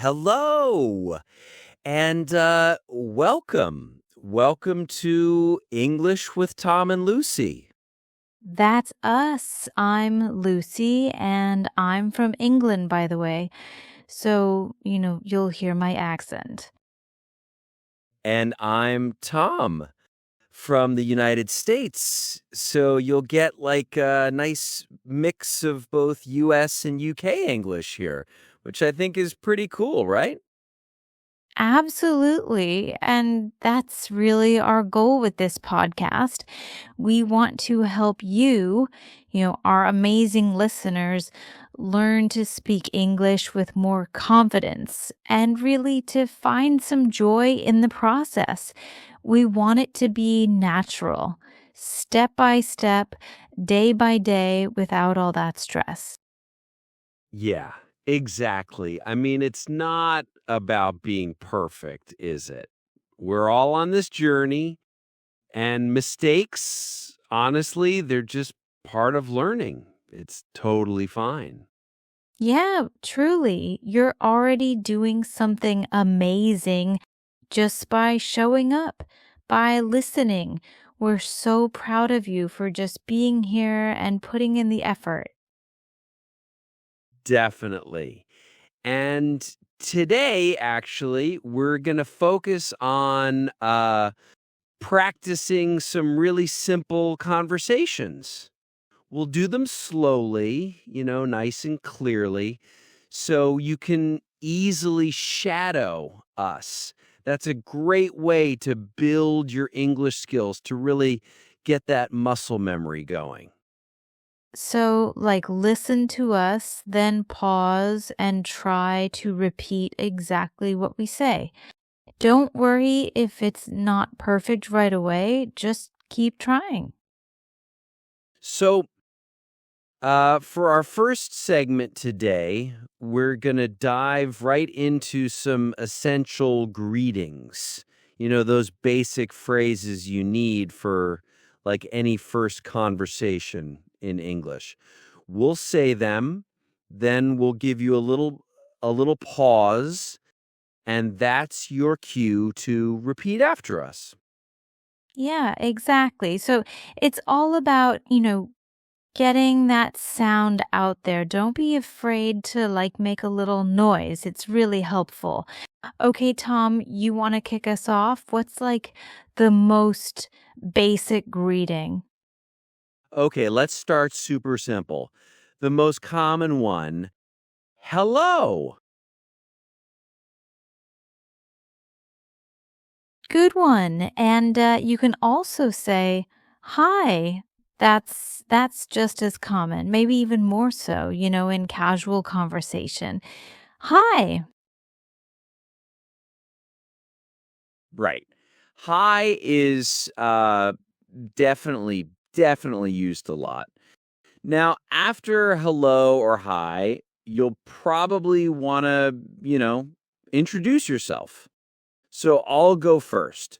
Hello and welcome. Welcome to English with Tom and Lucy. That's us. I'm Lucy, and I'm from England, by the way. So, you'll hear my accent. And I'm Tom from the United States. So you'll get like a nice mix of both US and UK English here, which I think is pretty cool, right? Absolutely. And that's really our goal with this podcast. We want to help you, our amazing listeners, learn to speak English with more confidence and really to find some joy in the process. We want it to be natural, step by step, day by day, without all that stress. Yeah, exactly. I mean, it's not about being perfect, is it? We're all on this journey. And mistakes, honestly, they're just part of learning. It's totally fine. Yeah, truly. You're already doing something amazing just by showing up, by listening. We're so proud of you for just being here and putting in the effort. Definitely. And today, actually, we're going to focus on practicing some really simple conversations. We'll do them slowly, nice and clearly, so you can easily shadow us. That's a great way to build your English skills to really get that muscle memory going. So, listen to us, then pause and try to repeat exactly what we say. Don't worry if it's not perfect right away, just keep trying. So, for our first segment today, we're going to dive right into some essential greetings. Those basic phrases you need for like any first conversation in English. We'll say them, then we'll give you a little pause, and that's your cue to repeat after us. Yeah, exactly. So it's all about, getting that sound out there. Don't be afraid to make a little noise. It's really helpful. Okay, Tom, you want to kick us off? What's the most basic greeting? Okay, let's start super simple. The most common one, hello. Good one. And you can also say hi. That's just as common, maybe even more so, in casual conversation. Hi. Right. Hi is definitely used a lot. Now, after hello or hi, you'll probably want to, introduce yourself. So I'll go first.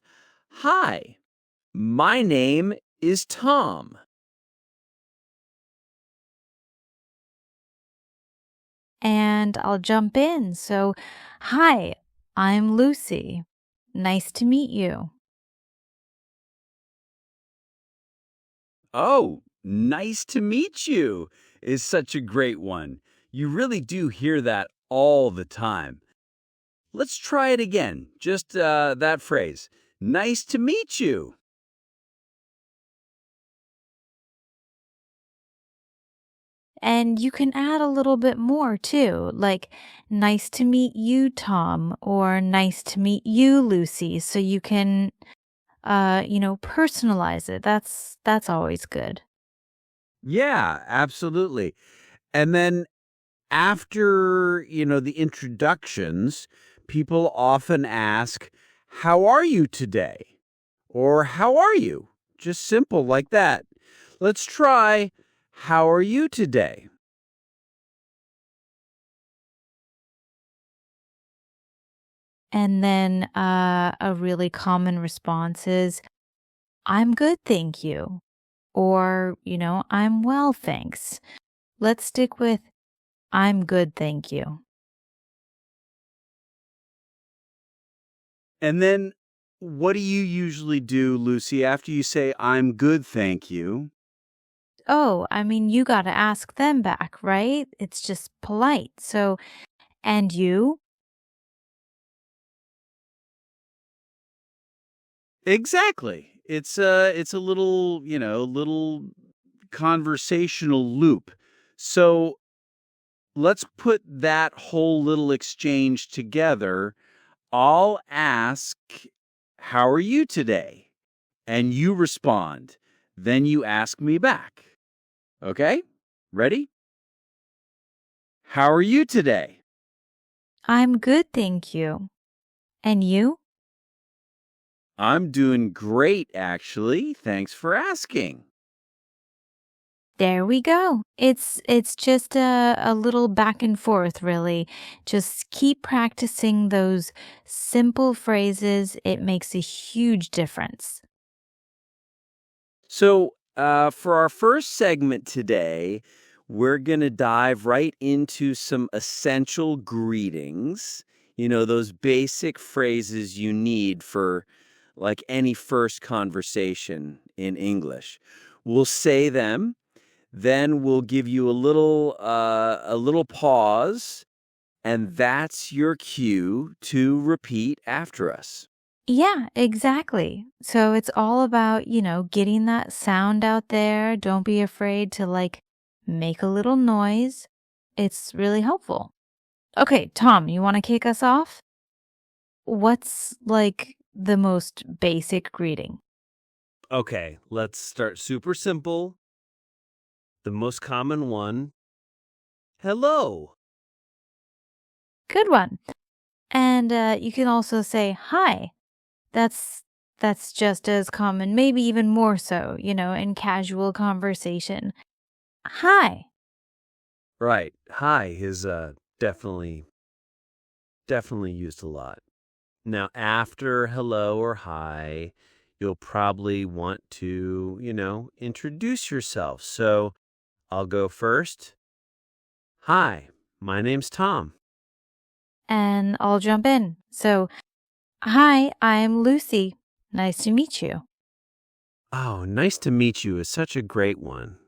Hi, my name is Tom. And I'll jump in. So, hi, I'm Lucy. Nice to meet you. Oh, nice to meet you is such a great one. You really do hear that all the time. Let's try it again. Just that phrase. Nice to meet you. And you can add a little bit more too, like nice to meet you, Tom, or nice to meet you, Lucy. So you can, personalize it. That's always good. Yeah, absolutely. And then after, the introductions, people often ask, "How are you today?" Or "How are you?" Just simple like that. Let's try, "How are you today?" And then a really common response is, I'm good, thank you. Or, I'm well, thanks. Let's stick with I'm good, thank you. And then what do you usually do, Lucy, after you say, I'm good, thank you? Oh, I mean, you got to ask them back, right? It's just polite. So, and you? Exactly. It's a little, little conversational loop. So let's put that whole little exchange together. I'll ask, how are you today? And you respond. Then you ask me back. Okay? Ready? How are you today? I'm good, thank you. And you? I'm doing great, actually. Thanks for asking. There we go. It's just a little back and forth, really. Just keep practicing those simple phrases. It makes a huge difference. So, for our first segment today, we're going to dive right into some essential greetings. Those basic phrases you need for like any first conversation in English. We'll say them, then we'll give you a little pause, and that's your cue to repeat after us. Yeah, exactly. So it's all about, getting that sound out there. Don't be afraid to make a little noise. It's really helpful. Okay, Tom, you want to kick us off? What's the most basic greeting? Okay, let's start super simple. The most common one, hello. Good one. And you can also say hi. That's that's just as common, maybe even more so, in casual conversation. Hi. Right. Hi is definitely used a lot. Now, after hello or hi, you'll probably want to, introduce yourself. So I'll go first. Hi, my name's Tom. And I'll jump in. So, hi, I'm Lucy. Nice to meet you. Oh, nice to meet you is such a great one.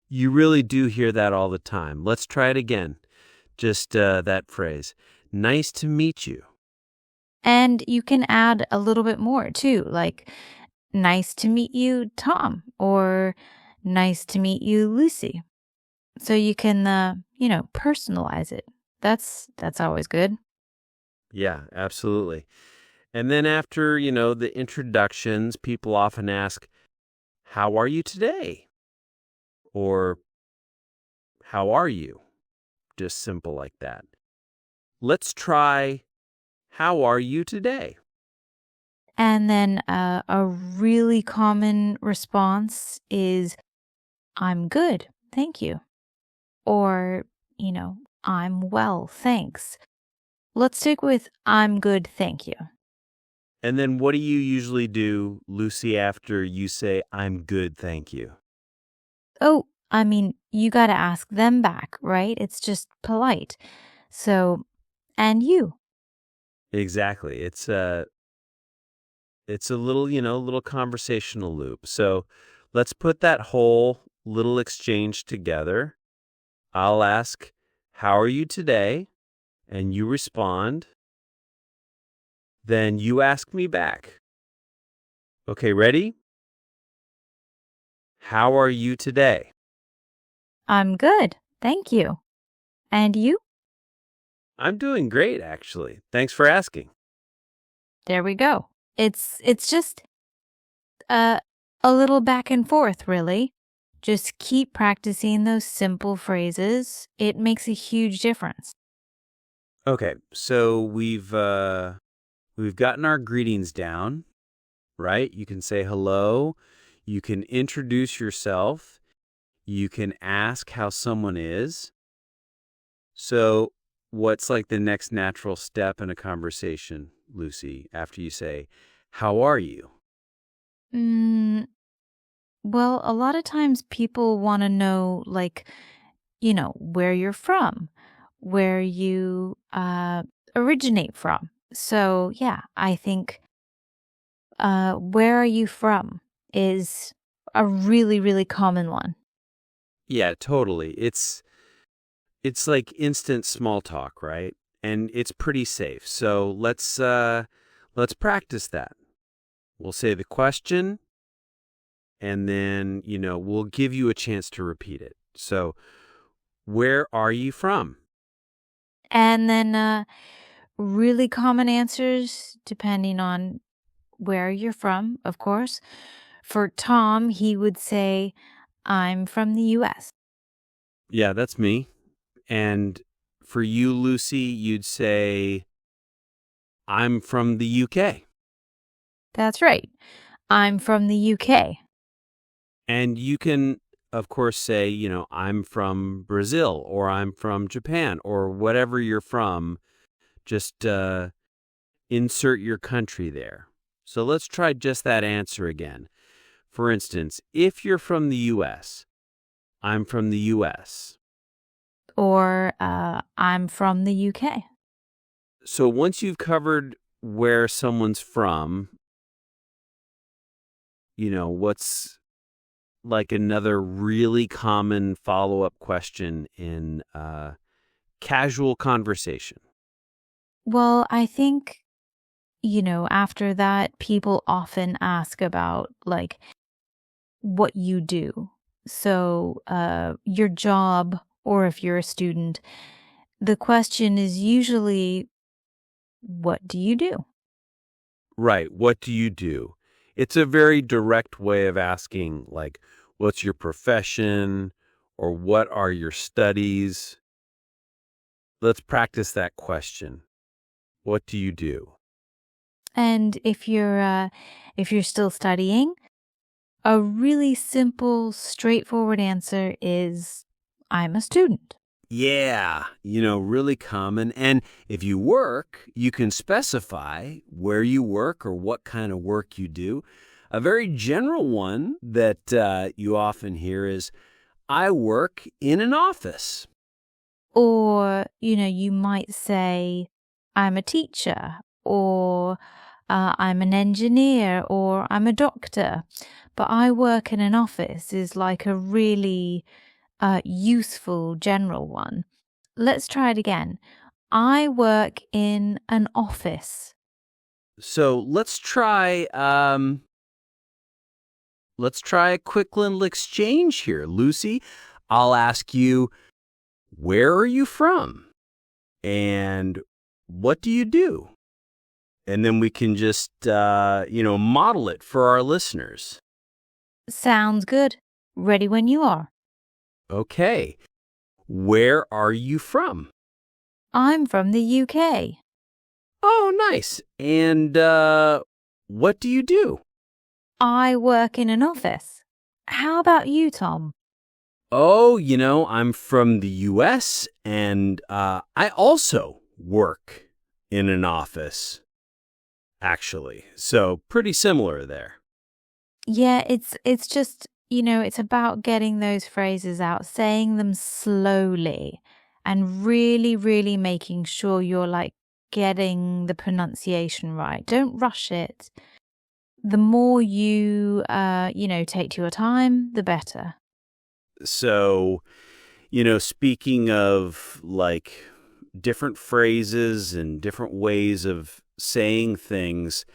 You really do hear that all the time. Let's try it again. Just that phrase. Nice to meet you. And you can add a little bit more too, like nice to meet you, Tom, or nice to meet you, Lucy. So you can personalize it. That's always good. Yeah, absolutely. And then after, the introductions, people often ask, how are you today? Or how are you? Just simple like that. Let's try, how are you today? And then a really common response is I'm good, thank you. Or, I'm well, thanks. Let's stick with I'm good, thank you. And then what do you usually do, Lucy, after you say, I'm good, thank you? Oh, I mean, you got to ask them back, right? It's just polite. So, and you. Exactly. It's a little, little conversational loop. So let's put that whole little exchange together. I'll ask, how are you today? And you respond. Then you ask me back. Okay, ready? How are you today? I'm good, thank you. And you? I'm doing great, actually. Thanks for asking. There we go. It's just uh, a little back and forth, really. Just keep practicing those simple phrases. It makes a huge difference. Okay, so we've gotten our greetings down, right? You can say hello, you can introduce yourself, you can ask how someone is. So, what's like the next natural step in a conversation, Lucy, after you say, how are you? Mm, well, a lot of times people want to know, where you're from, where you originate from. So, yeah, I think where are you from is a really, really common one. Yeah, totally. It's like instant small talk, right? And it's pretty safe. So let's practice that. We'll say the question and then, we'll give you a chance to repeat it. So, where are you from? And then really common answers depending on where you're from, of course. For Tom, he would say, I'm from the US. Yeah, that's me. And for you, Lucy, you'd say, I'm from the UK. That's right. I'm from the UK. And you can, of course, say, I'm from Brazil or I'm from Japan or whatever you're from. Just insert your country there. So let's try just that answer again. For instance, if you're from the US, I'm from the US. Or I'm from the UK. So once you've covered where someone's from, what's like another really common follow-up question in casual conversation? Well, I think, after that, people often ask about like what you do. So, your job, or if you're a student, the question is usually, what do you do? Right. What do you do? It's a very direct way of asking, like, what's your profession or what are your studies? Let's practice that question. What do you do? And if you're still studying, a really simple, straightforward answer is, I'm a student. Yeah, really common. And if you work, you can specify where you work or what kind of work you do. A very general one that you often hear is, I work in an office. Or, you might say, I'm a teacher, or I'm an engineer, or I'm a doctor. But I work in an office is like a really useful general one. Let's try it again. I work in an office. So let's try a quick little exchange here, Lucy. I'll ask you, where are you from? And what do you do? And then we can just, model it for our listeners. Sounds good. Ready when you are. Okay. Where are you from? I'm from the UK. Oh, nice. And what do you do? I work in an office. How about you, Tom? Oh, I'm from the US and I also work in an office, actually. So pretty similar there. Yeah, it's just, it's about getting those phrases out, saying them slowly and really, really making sure you're like getting the pronunciation right. Don't rush it. The more you take your time, the better. So, speaking of like different phrases and different ways of saying things,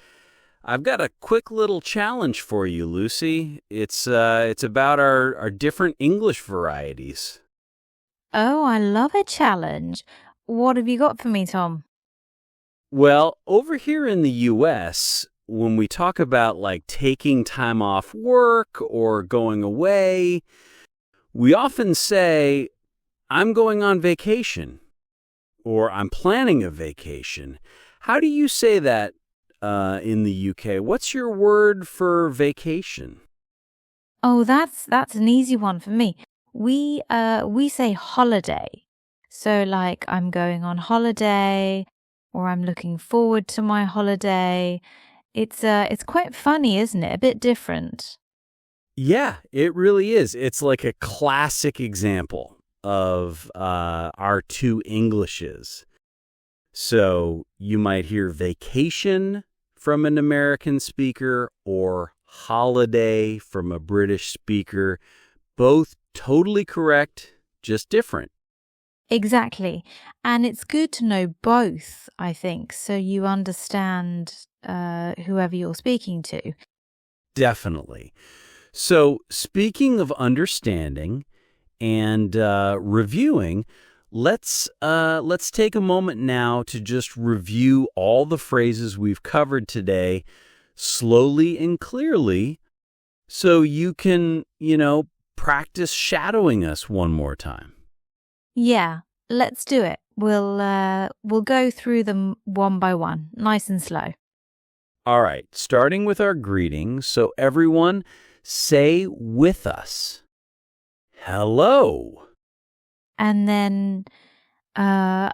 I've got a quick little challenge for you, Lucy. It's about our different English varieties. Oh, I love a challenge. What have you got for me, Tom? Well, over here in the US, when we talk about like taking time off work or going away, we often say, I'm going on vacation or I'm planning a vacation. How do you say that in the UK? What's your word for vacation? Oh, that's an easy one for me. We say holiday. So like I'm going on holiday or I'm looking forward to my holiday. It's quite funny, isn't it? A bit different. Yeah, it really is. It's like a classic example of our two Englishes. So you might hear vacation from an American speaker or holiday from a British speaker. Both totally correct, just different. Exactly. And it's good to know both, I think, so you understand whoever you're speaking to. Definitely. So speaking of understanding and reviewing, let's take a moment now to just review all the phrases we've covered today slowly and clearly so you can, practice shadowing us one more time. Yeah, let's do it. We'll go through them one by one, nice and slow. All right, starting with our greetings. So everyone, say with us, hello. And then, hi,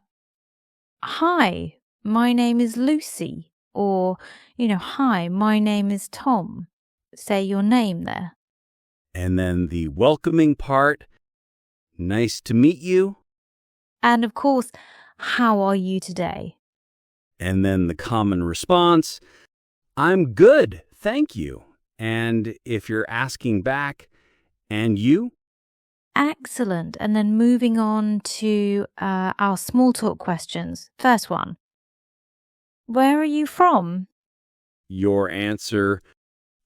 my name is Lucy. Or, hi, my name is Tom. Say your name there. And then the welcoming part, nice to meet you. And of course, how are you today? And then the common response, I'm good, thank you. And if you're asking back, and you? Excellent. And then moving on to our small talk questions. First one. Where are you from? Your answer,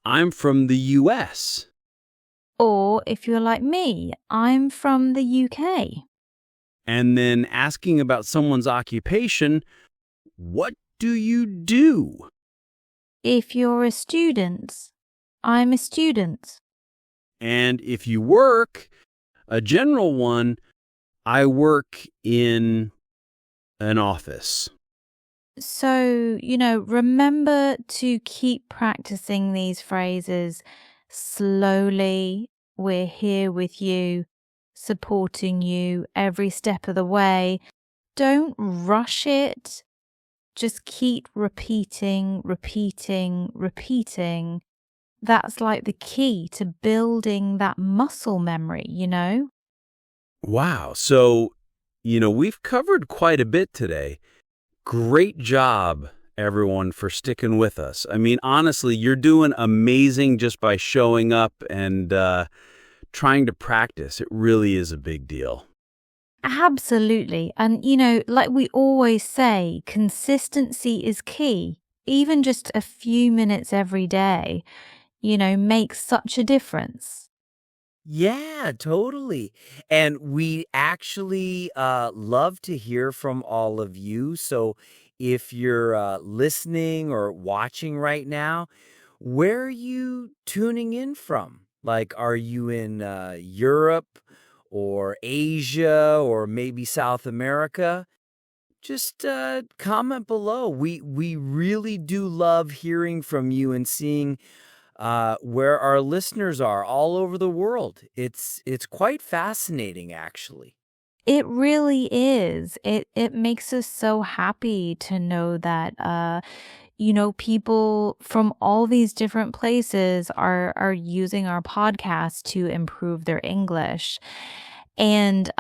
I'm from the U.S. Or if you're like me, I'm from the UK. And then asking about someone's occupation, what do you do? If you're a student, I'm a student. And if you work, a general one, I work in an office. So, remember to keep practicing these phrases slowly. We're here with you, supporting you every step of the way. Don't rush it. Just keep repeating, repeating, repeating. That's like the key to building that muscle memory, Wow. So, we've covered quite a bit today. Great job, everyone, for sticking with us. I mean, honestly, you're doing amazing just by showing up and trying to practice. It really is a big deal. Absolutely. And, like we always say, consistency is key. Even just a few minutes every day, makes such a difference. Yeah, totally. And we actually love to hear from all of you. So if you're listening or watching right now, where are you tuning in from? Like, are you in Europe or Asia or maybe South America? Just comment below. We really do love hearing from you and seeing where our listeners are all over the world. It's quite fascinating, actually. It really is. It makes us so happy to know that people from all these different places are using our podcast to improve their English. And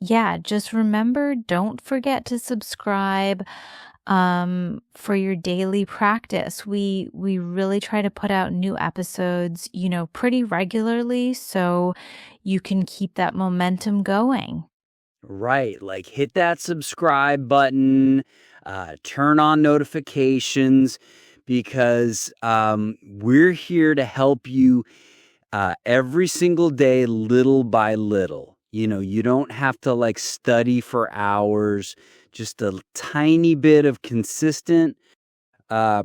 yeah, just remember, don't forget to subscribe for your daily practice. We really try to put out new episodes, pretty regularly so you can keep that momentum going. Right. Like hit that subscribe button, turn on notifications because we're here to help you every single day, little by little. You don't have to like study for hours, just a tiny bit of consistent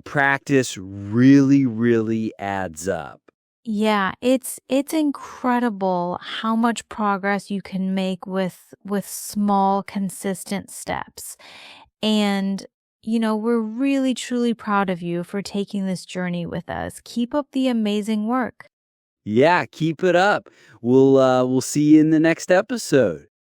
practice really, really adds up. Yeah, it's incredible how much progress you can make with small consistent steps. And we're really truly proud of you for taking this journey with us. Keep up the amazing work. Yeah, keep it up. We'll see you in the next episode.